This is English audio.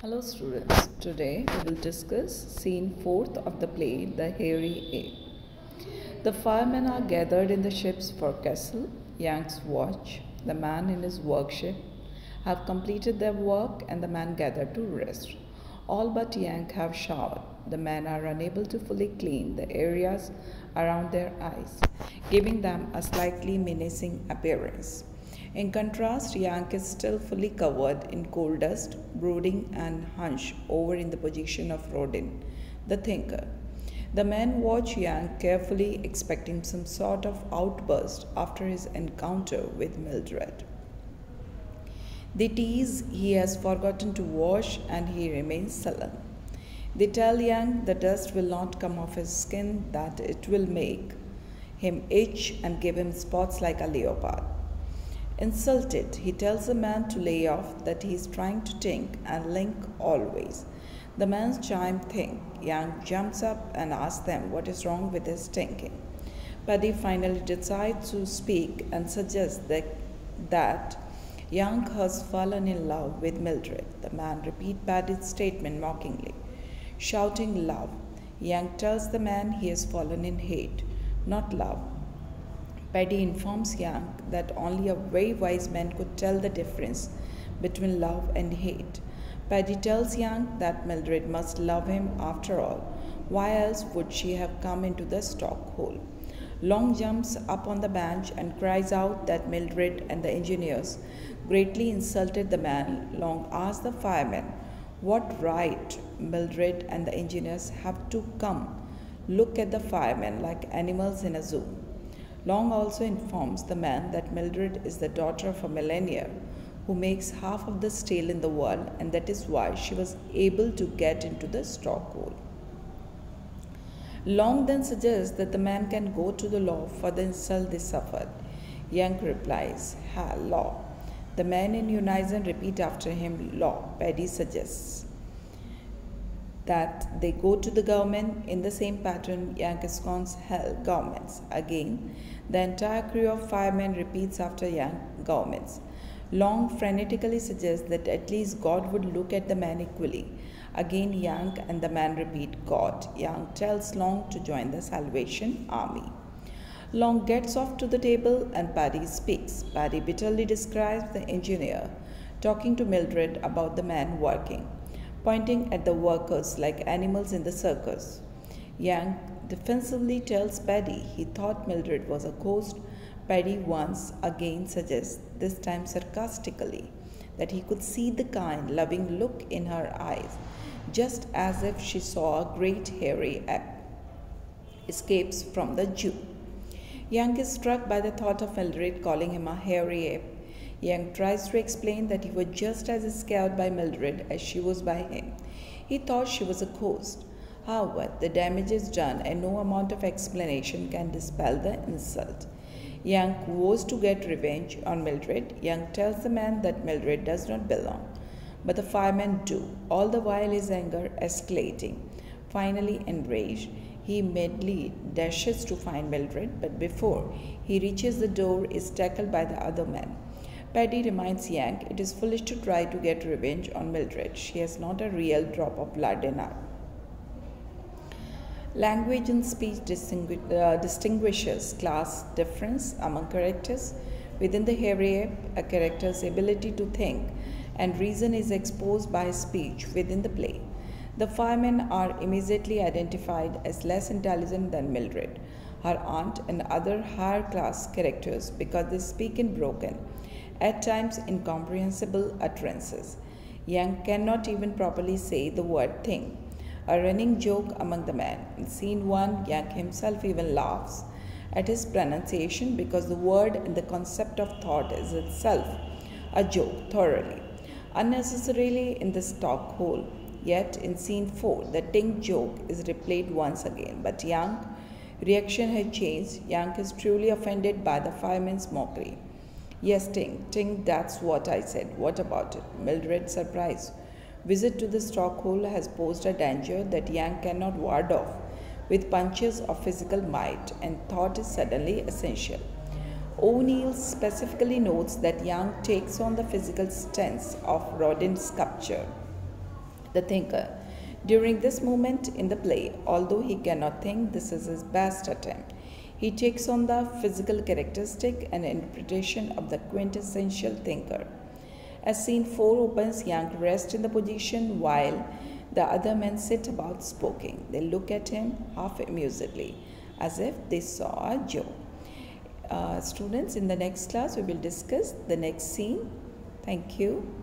Hello students, today we will discuss scene 4th of the play The Hairy Ape. The firemen are gathered in the ship's forecastle. Yank's watch, the man in his workshop, have completed their work and the man gathered to rest. All but Yank have showered. The men are unable to fully clean the areas around their eyes, giving them a slightly menacing appearance. In contrast, Yank is still fully covered in coal dust, brooding and hunched over in the position of Rodin, the thinker. The men watch Yank carefully, expecting some sort of outburst after his encounter with Mildred. They tease he has forgotten to wash and he remains sullen. They tell Yank the dust will not come off his skin, that it will make him itch and give him spots like a leopard. Insulted, he tells the man to lay off, that he is trying to think and link always. The man's chime think. Yank jumps up and asks them what is wrong with his thinking. Paddy finally decides to speak and suggests that Yank has fallen in love with Mildred. The man repeats Paddy's statement mockingly, shouting love. Yank tells the man he has fallen in hate, not love. Paddy informs Yank that only a very wise man could tell the difference between love and hate. Paddy tells Yank that Mildred must love him after all. Why else would she have come into the stock hole? Long jumps up on the bench and cries out that Mildred and the engineers greatly insulted the man. Long asks the fireman what right Mildred and the engineers have to come look at the firemen like animals in a zoo. Long also informs the man that Mildred is the daughter of a millionaire who makes half of the steel in the world, and that is why she was able to get into the stock hole. Long then suggests that the man can go to the law for the insult they suffered. Yank replies, law. The men in unison repeat after him, law. Paddy suggests that they go to the government in the same pattern. Yank ensconces hell, governments. Again, the entire crew of firemen repeats after Yank, governments. Long frenetically suggests that at least God would look at the man equally. Again, Yank and the man repeat God. Yank tells Long to join the Salvation Army. Long gets off to the table and Paddy speaks. Paddy bitterly describes the engineer talking to Mildred about the man working, pointing at the workers like animals in the circus. Yank defensively tells Paddy he thought Mildred was a ghost. Paddy once again suggests, this time sarcastically, that he could see the kind, loving look in her eyes, just as if she saw a great hairy ape escapes from the Jew. Yank is struck by the thought of Mildred calling him a hairy ape. Yank tries to explain that he was just as scared by Mildred as she was by him. He thought she was a ghost. However, the damage is done and no amount of explanation can dispel the insult. Yank vows to get revenge on Mildred. Yank tells the man that Mildred does not belong, but the firemen do, all the while his anger escalating. Finally enraged, he madly dashes to find Mildred, but before he reaches the door is tackled by the other man. Paddy reminds Yank it is foolish to try to get revenge on Mildred. She has not a real drop of blood in her. Language and speech distinguishes class difference among characters. Within the hairy ape, a character's ability to think and reason is exposed by speech within the play. The firemen are immediately identified as less intelligent than Mildred, her aunt, and other higher class characters because they speak in broken, at times incomprehensible utterances. Yank cannot even properly say the word thing, a running joke among the men. In scene 1, Yank himself even laughs at his pronunciation because the word and the concept of thought is itself a joke thoroughly, unnecessarily in the stock hole. Yet in scene 4, the Tink joke is replayed once again, but Yank's reaction had changed. Yank is truly offended by the fireman's mockery. Yes, Tink, that's what I said. What about it? Mildred, surprised. Visit to the stock hole has posed a danger that Yank cannot ward off with punches of physical might, and thought is suddenly essential. O'Neill specifically notes that Yank takes on the physical stance of Rodin's sculpture. The thinker. During this moment in the play, although he cannot think, this is his best attempt. He takes on the physical characteristic and interpretation of the quintessential thinker. As scene 4 opens, Yang rests in the position while the other men sit about smoking. They look at him half amusedly, as if they saw a joke. Students, in the next class, we will discuss the next scene. Thank you.